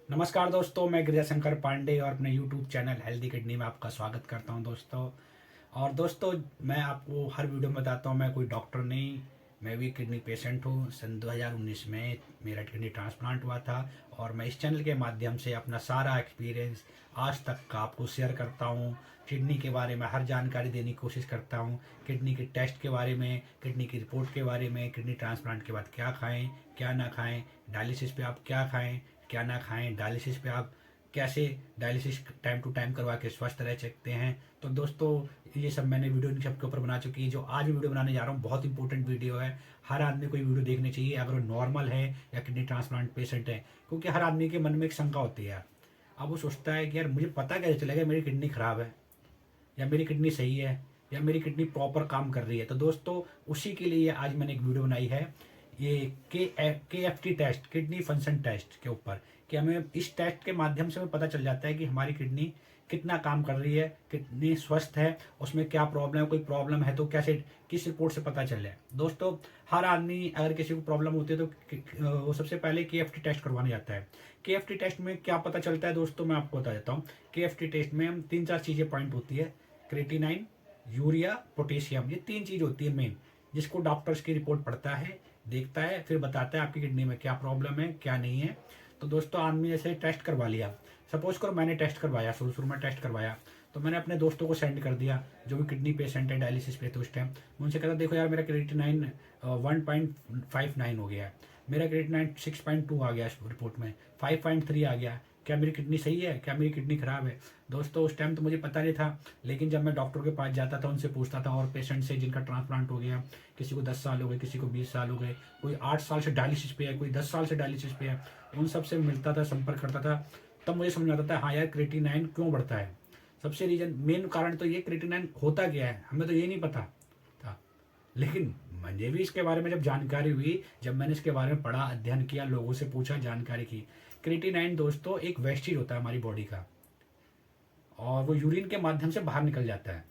नमस्कार दोस्तों, मैं गिरिजाशंकर पांडे और अपने यूट्यूब चैनल हेल्दी किडनी में आपका स्वागत करता हूं दोस्तों। और दोस्तों, मैं आपको हर वीडियो में बताता हूं मैं कोई डॉक्टर नहीं, मैं भी किडनी पेशेंट हूं। सन 2019 में मेरा किडनी ट्रांसप्लांट हुआ था और मैं इस चैनल के माध्यम से अपना सारा एक्सपीरियंस आज तक का आपको शेयर करता हूं। किडनी के बारे में हर जानकारी देने की कोशिश करता हूं। किडनी के टेस्ट के बारे में, किडनी की रिपोर्ट के बारे में, किडनी ट्रांसप्लांट के बाद क्या खाएं क्या ना खाएं, डायलिसिस पे आप क्या खाएं क्या ना खाएं, डायलिसिस पे आप कैसे डायलिसिस टाइम टू टाइम करवा के स्वस्थ रह सकते हैं। तो दोस्तों, ये सब मैंने वीडियो इन सब के ऊपर बना चुकी है। जो आज वीडियो बनाने जा रहा हूँ बहुत इंपॉर्टेंट वीडियो है। हर आदमी को ये वीडियो देखनी चाहिए, अगर वो नॉर्मल है या किडनी ट्रांसप्लांट पेशेंट है। क्योंकि हर आदमी के मन में एक शंका होती है। अब वो सोचता है कि यार मुझे पता कैसे चलेगा मेरी किडनी खराब है या मेरी किडनी सही है या मेरी किडनी प्रॉपर काम कर रही है। तो दोस्तों, उसी के लिए आज मैंने एक वीडियो बनाई है, ये KFT test, kidney function test के ऊपर। कि हमें इस टेस्ट के माध्यम से हमें पता चल जाता है कि हमारी किडनी कितना काम कर रही है, कितनी स्वस्थ है, उसमें क्या प्रॉब्लम है, कोई प्रॉब्लम है तो कैसे, किस रिपोर्ट से पता चल रहा है। दोस्तों, हर आदमी अगर किसी को प्रॉब्लम होती है तो वो सबसे पहले KFT टेस्ट करवाने जाता है। KFT टेस्ट में क्या पता चलता है दोस्तों, मैं आपको बता देता हूँ। KFT टेस्ट में हम 3-4 चीज़ें पॉइंट होती है। क्रेटिनाइन, यूरिया, पोटेशियम, ये 3 चीज़ होती है मेन, जिसको डॉक्टर्स की रिपोर्ट पढ़ता है, देखता है, फिर बताता है आपकी किडनी में क्या प्रॉब्लम है क्या नहीं है। तो दोस्तों, आदमी जैसे टेस्ट करवा लिया, सपोज करो मैंने टेस्ट करवाया, शुरू शुरू में टेस्ट करवाया तो मैंने अपने दोस्तों को सेंड कर दिया जो भी किडनी पेशेंट है, डायलिसिस पे थे उस टाइम। मैं उनसे कहता देखो यार, मेरा क्रेटिनाइन 1.59 हो गया है, मेरा क्रेटिनाइन 6.2 आ गया इस रिपोर्ट में, 5.3 आ गया, क्या मेरी किडनी सही है, क्या मेरी किडनी खराब है। दोस्तों, उस टाइम तो मुझे पता नहीं था, लेकिन जब मैं डॉक्टर के पास जाता था, उनसे पूछता था, और पेशेंट से जिनका ट्रांसप्लांट हो गया, किसी को 10 साल हो गए, किसी को 20 साल हो गए, कोई 8 साल से डायलिसिस पे है, कोई 10 साल से डायलिसिस पे है, उन सबसे मिलता था, संपर्क करता था। तब मुझे समझ में आता था हाँ यार, क्रेटिनाइन क्यों बढ़ता है। सबसे रीजन, मेन कारण तो ये क्रेटिनाइन होता क्या है, हमें तो ये नहीं पता था। लेकिन मुझे भी इसके बारे में जब जानकारी हुई, जब मैंने इसके बारे में पढ़ा, अध्ययन किया, लोगों से पूछा, जानकारी की। क्रेटिनाइन दोस्तों एक वेस्टेज होता है हमारी बॉडी का, और वो यूरिन के माध्यम से बाहर निकल जाता है।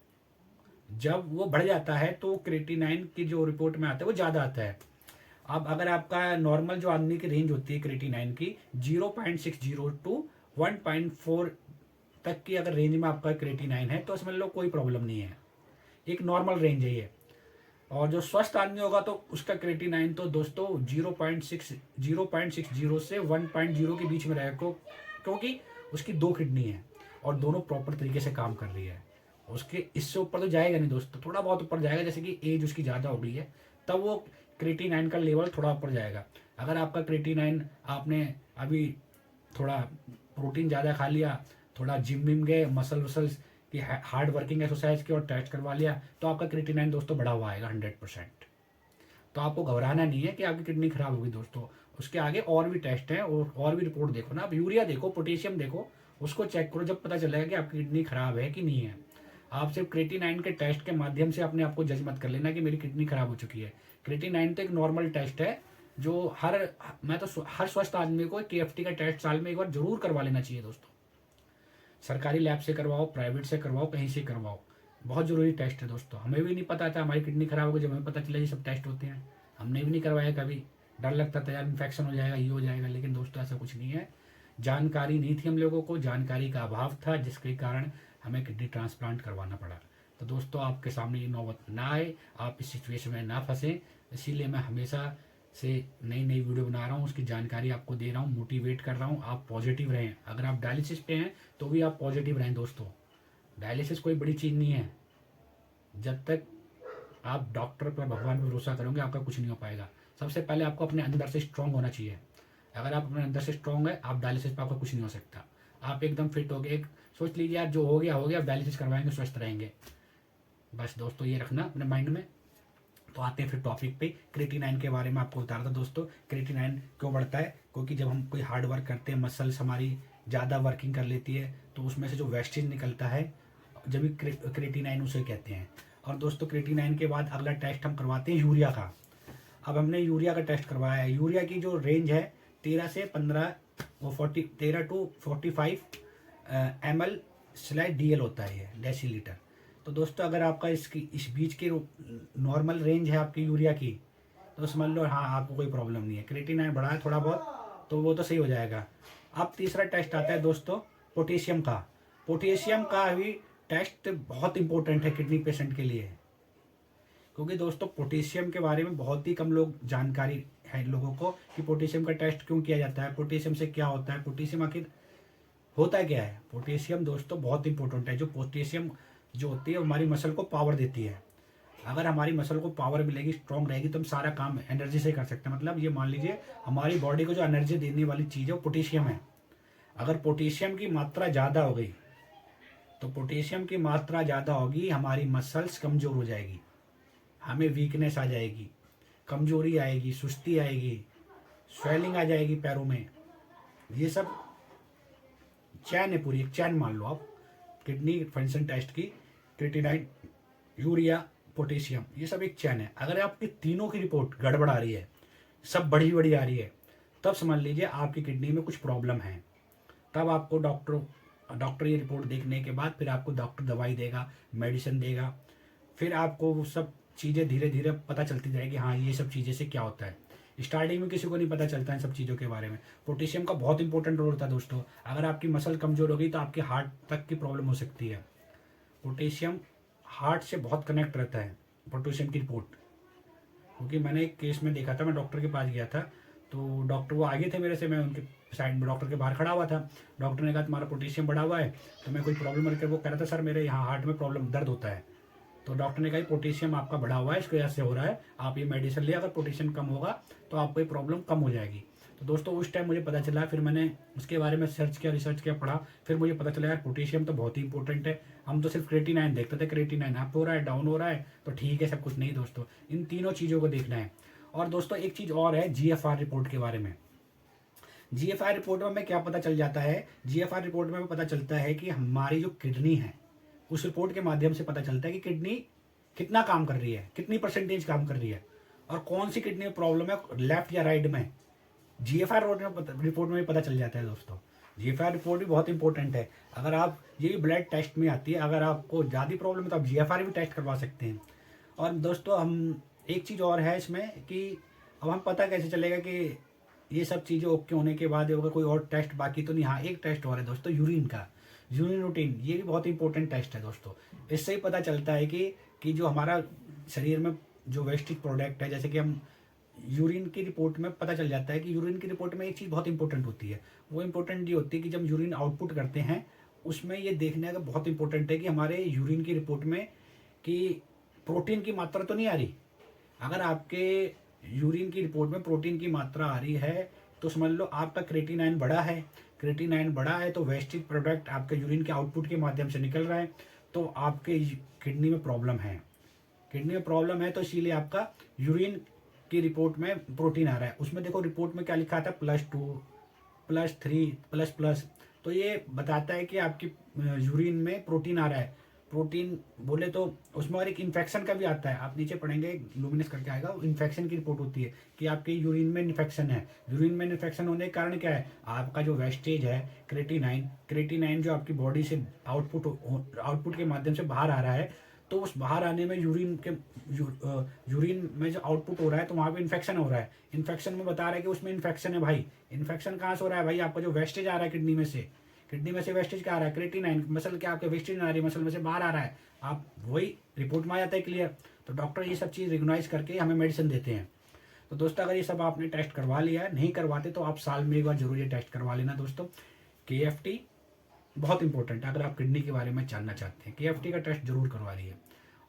जब वो बढ़ जाता है तो क्रेटिनाइन की जो रिपोर्ट में आता है वो ज़्यादा आता है। अब अगर आपका नॉर्मल जो आदमी की रेंज होती है क्रेटिनाइन की 0.60 टू 1.4 तक की, अगर रेंज में आपका क्रेटिनाइन है तो समझ लो कोई प्रॉब्लम नहीं है, एक नॉर्मल रेंज है ये। और जो स्वस्थ आदमी होगा तो उसका क्रेटिनाइन तो दोस्तों 0.60 से 1.0 के बीच में रहेगा, क्योंकि उसकी 2 किडनी है और दोनों प्रॉपर तरीके से काम कर रही है। उसके इससे ऊपर तो जाएगा नहीं दोस्तों, थोड़ा बहुत ऊपर जाएगा, जैसे कि एज उसकी ज़्यादा हो गई है तब वो क्रेटिनाइन का लेवल थोड़ा ऊपर जाएगा। अगर आपका क्रेटिनाइन, आपने अभी थोड़ा प्रोटीन ज़्यादा खा लिया, थोड़ा जिम विम गए, मसल वसल्स की हार्ड वर्किंग एक्सरसाइज की और टेस्ट करवा लिया, तो आपका क्रेटिनाइन दोस्तों बढ़ा हुआ आएगा 100%। तो आपको घबराना नहीं है कि आपकी किडनी खराब होगी दोस्तों। उसके आगे और भी टेस्ट हैं और भी रिपोर्ट देखो ना, आप यूरिया देखो, पोटेशियम देखो, उसको चेक करो, जब पता चलेगा कि आपकी किडनी खराब है कि नहीं है। आप सिर्फ क्रेटिनाइन के टेस्ट के माध्यम से अपने आप को जज मत कर लेना कि मेरी किडनी खराब हो चुकी है। क्रेटिनाइन तो एक नॉर्मल टेस्ट है जो मैं तो हर स्वस्थ आदमी को KFT का टेस्ट साल में एक बार जरूर करवा लेना चाहिए दोस्तों। सरकारी लैब से करवाओ, प्राइवेट से करवाओ, कहीं से करवाओ, बहुत ज़रूरी टेस्ट है दोस्तों। हमें भी नहीं पता था हमारी किडनी खराब हो गई, जब हमें पता चला ये सब टेस्ट होते हैं, हमने भी नहीं करवाया कभी। डर लगता था यार इन्फेक्शन हो जाएगा, ये हो जाएगा, लेकिन दोस्तों ऐसा कुछ नहीं है। जानकारी नहीं थी हम लोगों को, जानकारी का अभाव था, जिसके कारण हमें किडनी ट्रांसप्लांट करवाना पड़ा। तो दोस्तों, आपके सामने ये नौबत ना आए, आप इस सिचुएशन में ना फंसे, इसीलिए मैं हमेशा से नई नई वीडियो बना रहा हूँ, उसकी जानकारी आपको दे रहा हूँ, मोटिवेट कर रहा हूँ। आप पॉजिटिव रहें, अगर आप डायलिसिस पे हैं तो भी आप पॉजिटिव रहें दोस्तों। डायलिसिस कोई बड़ी चीज़ नहीं है, जब तक आप डॉक्टर पर, भगवान पर भरोसा करोगे आपका कुछ नहीं हो पाएगा। सबसे पहले आपको अपने अंदर से स्ट्रांग होना चाहिए। अगर आप अपने अंदर से स्ट्रांग है, आप डायलिसिस पर आपका कुछ नहीं हो सकता। आप एकदम फिट हो गए, एक सोच लीजिए यार जो हो गया, आप डायलिसिस करवाएंगे, स्वस्थ रहेंगे। बस दोस्तों, ये रखना अपने माइंड में। तो आते हैं फिर टॉपिक पे। क्रेटिनाइन के बारे में आपको बता रहा था दोस्तों, क्रेटिनाइन क्यों बढ़ता है, क्योंकि जब हम कोई हार्ड वर्क करते हैं, मसल्स हमारी ज़्यादा वर्किंग कर लेती है, तो उसमें से जो वेस्टेज निकलता है, जब भी क्रेटिनाइन उसे कहते हैं। और दोस्तों, क्रेटिनाइन के बाद अगला टेस्ट हम करवाते हैं यूरिया का। अब हमने यूरिया का टेस्ट करवाया है। यूरिया की जो रेंज है 13 से 15, वो 13 टू 45 ml/dl होता है, ये डेसीलीटर। तो दोस्तों, अगर आपका इसकी इस बीच की नॉर्मल रेंज है आपकी यूरिया की, तो समझ लो हाँ, आपको कोई प्रॉब्लम नहीं है। क्रेटिनाइन बढ़ा है थोड़ा बहुत तो वो तो सही हो जाएगा। अब तीसरा टेस्ट आता है दोस्तों पोटेशियम का। पोटेशियम का भी टेस्ट बहुत इंपॉर्टेंट है किडनी पेशेंट के लिए, क्योंकि दोस्तों पोटेशियम के बारे में बहुत ही कम लोग जानकारी है लोगों को कि पोटेशियम का टेस्ट क्यों किया जाता है, पोटेशियम से क्या होता है, पोटेशियम आखिर होता क्या है। पोटेशियम दोस्तों बहुत इंपॉर्टेंट है। जो पोटेशियम जो होती है हमारी मसल को पावर देती है। अगर हमारी मसल को पावर मिलेगी, स्ट्रांग रहेगी, तो हम सारा काम एनर्जी से कर सकते हैं। मतलब ये मान लीजिए हमारी बॉडी को जो एनर्जी देने वाली चीज़ है वो पोटेशियम है। अगर पोटेशियम की मात्रा ज़्यादा हो गई तो पोटेशियम की मात्रा ज़्यादा होगी, हमारी मसल्स कमज़ोर हो जाएगी, हमें वीकनेस आ जाएगी, कमजोरी आएगी, सुस्ती आएगी, स्वेलिंग आ जाएगी पैरों में। ये सब चैन है, पूरी एक चैन मान लो आप किडनी फंक्शन टेस्ट की। क्रिएटिनिन, यूरिया, पोटेशियम, ये सब एक चैन है। अगर आपकी तीनों की रिपोर्ट गड़बड़ आ रही है, सब बड़ी बड़ी आ रही है, तब समझ लीजिए आपकी किडनी में कुछ प्रॉब्लम है। तब आपको डॉक्टर ये रिपोर्ट देखने के बाद फिर आपको डॉक्टर दवाई देगा, मेडिसिन देगा। फिर आपको वो सब चीज़ें धीरे धीरे पता चलती जाएगी, हाँ ये सब चीज़ें से क्या होता है। स्टार्टिंग में किसी को नहीं पता चलता इन सब चीज़ों के बारे में। पोटेशियम का बहुत इंपॉर्टेंट रोल होता है दोस्तों। अगर आपकी मसल कमज़ोर होगी तो आपके हार्ट तक की प्रॉब्लम हो सकती है। पोटेशियम हार्ट से बहुत कनेक्ट रहता है, पोटेशियम की रिपोर्ट। क्योंकि मैंने एक केस में देखा था, मैं डॉक्टर के पास गया था, तो डॉक्टर वो आगे थे मेरे से, मैं उनके साइड में डॉक्टर के बाहर खड़ा हुआ था। डॉक्टर ने कहा तुम्हारा पोटेशियम बढ़ा हुआ है, तो मैं कोई प्रॉब्लम करके वो कह रहा था सर मेरे यहाँ हार्ट में प्रॉब्लम, दर्द होता है। तो डॉक्टर ने कहा पोटेशियम आपका बढ़ा हुआ है, इसकी वजह से हो रहा है, आप ये मेडिसिन लिया, अगर पोटेशियम कम होगा तो आपको ये प्रॉब्लम कम हो जाएगी। तो दोस्तों उस टाइम मुझे पता चला, फिर मैंने उसके बारे में सर्च किया, रिसर्च किया, पढ़ा, फिर मुझे पता चला यार पोटेशियम तो बहुत ही इंपॉर्टेंट है। हम तो सिर्फ क्रिएटिनिन देखते थे, क्रिएटिनिन अप हो रहा है, डाउन हो रहा है तो ठीक है, सब कुछ नहीं दोस्तों, इन तीनों चीज़ों को देखना है। और दोस्तों एक चीज़ और है GFR रिपोर्ट के बारे में। GFR रिपोर्ट में हमें क्या पता चल जाता है, GFR रिपोर्ट में हमें पता चलता है कि हमारी जो किडनी है, उस रिपोर्ट के माध्यम से पता चलता है कि किडनी कितना काम कर रही है, कितनी परसेंटेज काम कर रही है, और कौन सी किडनी में प्रॉब्लम है, लेफ्ट या राइट में। GFR रिपोर्ट में भी पता चल जाता है दोस्तों। GFR रिपोर्ट भी बहुत इंपॉर्टेंट है। अगर आप ये भी ब्लड टेस्ट में आती है, अगर आपको ज़्यादा प्रॉब्लम है तो आप GFR भी टेस्ट करवा सकते हैं। और दोस्तों हम एक चीज़ और है इसमें कि अब हम पता कैसे चलेगा कि ये सब चीज़ें ओके होने के बाद होगा, कोई और टेस्ट बाकी तो नहीं। हाँ एक टेस्ट और है दोस्तों, यूरिन का, यूरिन रूटीन, ये भी बहुत इंपॉर्टेंट टेस्ट है दोस्तों। इससे ही पता चलता है कि जो हमारा शरीर में जो वेस्टेज प्रोडक्ट है, जैसे कि हम यूरिन की रिपोर्ट में पता चल जाता है कि यूरिन की रिपोर्ट में एक चीज़ बहुत इंपॉर्टेंट होती है। वो इंपॉर्टेंट ये होती है कि जब यूरिन आउटपुट करते हैं उसमें ये देखने का बहुत इंपॉर्टेंट है कि हमारे यूरिन की रिपोर्ट में कि प्रोटीन की मात्रा तो नहीं आ रही। अगर आपके यूरिन की रिपोर्ट में प्रोटीन की मात्रा आ रही है तो समझ लो आपका क्रिएटिनिन बढ़ा है। क्रिएटिनिन बढ़ा है तो वेस्टेज प्रोडक्ट आपके यूरिन के आउटपुट के माध्यम से निकल रहा है, तो आपके किडनी में प्रॉब्लम है। किडनी में प्रॉब्लम है तो इसीलिए आपका यूरिन की रिपोर्ट में प्रोटीन आ रहा है। उसमें देखो रिपोर्ट में क्या लिखा था, +2, +3, ++। तो ये बताता है कि आपकी यूरिन में प्रोटीन आ रहा है। प्रोटीन बोले तो उसमें और एक इन्फेक्शन का भी आता है, आप नीचे पढ़ेंगे लुमिनस करके आएगा, इन्फेक्शन की रिपोर्ट होती है कि आपके यूरिन में इन्फेक्शन है। यूरिन में इन्फेक्शन होने के कारण क्या है, आपका जो वेस्टेज है क्रिएटिनिन जो आपकी बॉडी से आउटपुट के माध्यम से बाहर आ रहा है, तो उस बाहर आने में यूरिन में जो आउटपुट हो रहा है तो वहाँ पे इन्फेक्शन हो रहा है। इन्फेक्शन में बता रहा है कि उसमें इन्फेक्शन है भाई। इन्फेक्शन कहाँ से हो रहा है भाई, आपका जो वेस्टेज आ रहा है किडनी में से वेस्टेज क्या आ रहा है, क्रिएटिनिन, मसल क्या आपके वेस्टेज आ रही है, मसल में से बाहर आ रहा है, आप वही रिपोर्ट में आ जाता है क्लियर। तो डॉक्टर ये सब चीज़ रिकॉग्नाइज करके हमें मेडिसिन देते हैं। तो दोस्तों अगर ये सब आपने टेस्ट करवा लिया है, नहीं करवाते तो आप साल में एक बार जरूर ये टेस्ट करवा लेना दोस्तों। KFT बहुत इंपॉर्टेंट है, अगर आप किडनी के बारे में जानना चाहते हैं KFT का टेस्ट जरूर करवा रही है।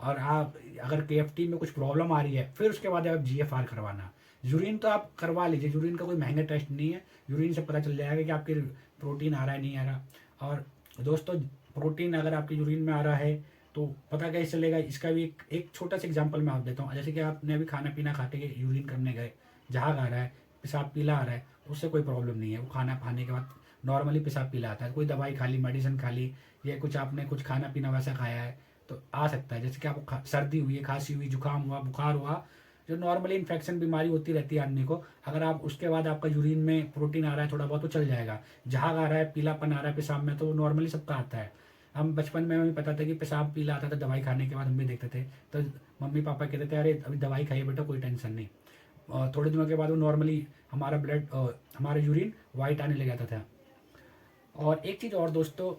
और आप अगर KFT में कुछ प्रॉब्लम आ रही है फिर उसके बाद आप GFR करवाना। यूरिन तो आप करवा लीजिए, यूरिन का कोई महंगा टेस्ट नहीं है, यूरिन से पता चल जाएगा कि आपके प्रोटीन आ रहा है नहीं आ रहा। और दोस्तों प्रोटीन अगर आपके यूरिन में आ रहा है तो पता कैसे चलेगा, इसका भी एक छोटा सा एग्जांपल मैं आप देता हूँ। जैसे कि आपने अभी खाना पीना खाते के यूरिन करने गए, झाग आ रहा है, पेशाब पीला आ रहा है, उससे कोई प्रॉब्लम नहीं है। वो खाना खाने के बाद नॉर्मली पेशाब पीला आता है, कोई दवाई खा ली, मेडिसिन खा ली, या कुछ आपने कुछ खाना पीना वैसा खाया है तो आ सकता है। जैसे कि आपको सर्दी हुई है, खांसी हुई, जुकाम हुआ, बुखार हुआ, जो नॉर्मली इन्फेक्शन बीमारी होती रहती है आदमी को, अगर आप उसके बाद आपका यूरिन में प्रोटीन आ रहा है थोड़ा बहुत तो चल जाएगा। झाग आ रहा है, पीलापन आ रहा है पेशाब में, तो नॉर्मली सबका आता है। हम बचपन में हमें पता था कि पेशाब पीला आता था, दवाई खाने के बाद हम भी देखते थे, तो मम्मी पापा कहते थे अरे अभी दवाई खाइए बेटा, कोई टेंशन नहीं। और थोड़े दिनों के बाद वो नॉर्मली हमारा यूरिन वाइट आने लग जाता था। और एक चीज़ और दोस्तों,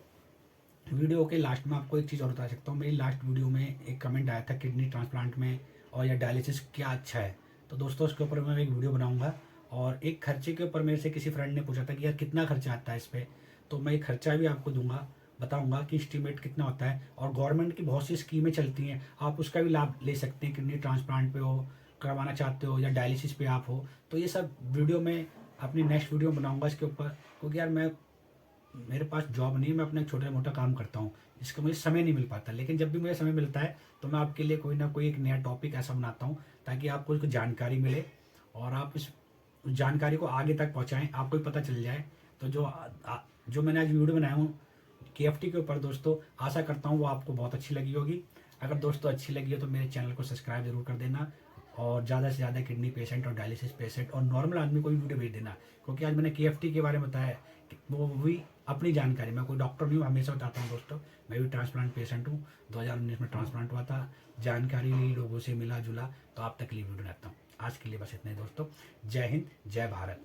वीडियो के लास्ट में आपको एक चीज़ और बता सकता हूँ। मेरी लास्ट वीडियो में एक कमेंट आया था किडनी ट्रांसप्लांट में और या डायलिसिस क्या अच्छा है। तो दोस्तों उसके ऊपर मैं एक वीडियो बनाऊंगा। और एक खर्चे के ऊपर मेरे से किसी फ्रेंड ने पूछा था कि यार कितना खर्चा आता है इस पे, तो मैं ये खर्चा भी आपको दूंगा, बताऊंगा कि एस्टिमेट कितना होता है। और गवर्नमेंट की बहुत सी स्कीमें चलती हैं, आप उसका भी लाभ ले सकते हैं। किडनी ट्रांसप्लांट पे हो, करवाना चाहते हो, या डायलिसिस पे आप हो, तो ये सब वीडियो में अपनी नेक्स्ट वीडियो बनाऊंगा इसके ऊपर। क्योंकि यार मैं, मेरे पास जॉब नहीं है, मैं अपना छोटा मोटा काम करता हूँ, इसका मुझे समय नहीं मिल पाता। लेकिन जब भी मुझे समय मिलता है तो मैं आपके लिए कोई ना कोई एक नया टॉपिक ऐसा बनाता हूँ ताकि आपको कुछ जानकारी मिले और आप इस जानकारी को आगे तक पहुँचाएँ, आपको भी पता चल जाए। तो जो मैंने आज वीडियो बनाया हूँ KFT के ऊपर दोस्तों, आशा करता हूँ वो आपको बहुत अच्छी लगी होगी। अगर दोस्तों अच्छी लगी हो तो मेरे चैनल को सब्सक्राइब जरूर कर देना, और ज़्यादा से ज़्यादा किडनी पेशेंट और डायलिसिस पेशेंट और नॉर्मल आदमी को भी वीडियो भेज देना। क्योंकि आज मैंने KFT के बारे में बताया, वो भी अपनी जानकारी, मैं कोई डॉक्टर नहीं हूँ, हमेशा बताता हूँ दोस्तों, मैं भी ट्रांसप्लांट पेशेंट हूँ। 2019 में ट्रांसप्लांट हुआ था, जानकारी ली, लोगों से मिला जुला, तो आप तक के लिए वीडियो बनाता हूँ। आज के लिए बस इतना ही दोस्तों। जय हिंद, जय भारत।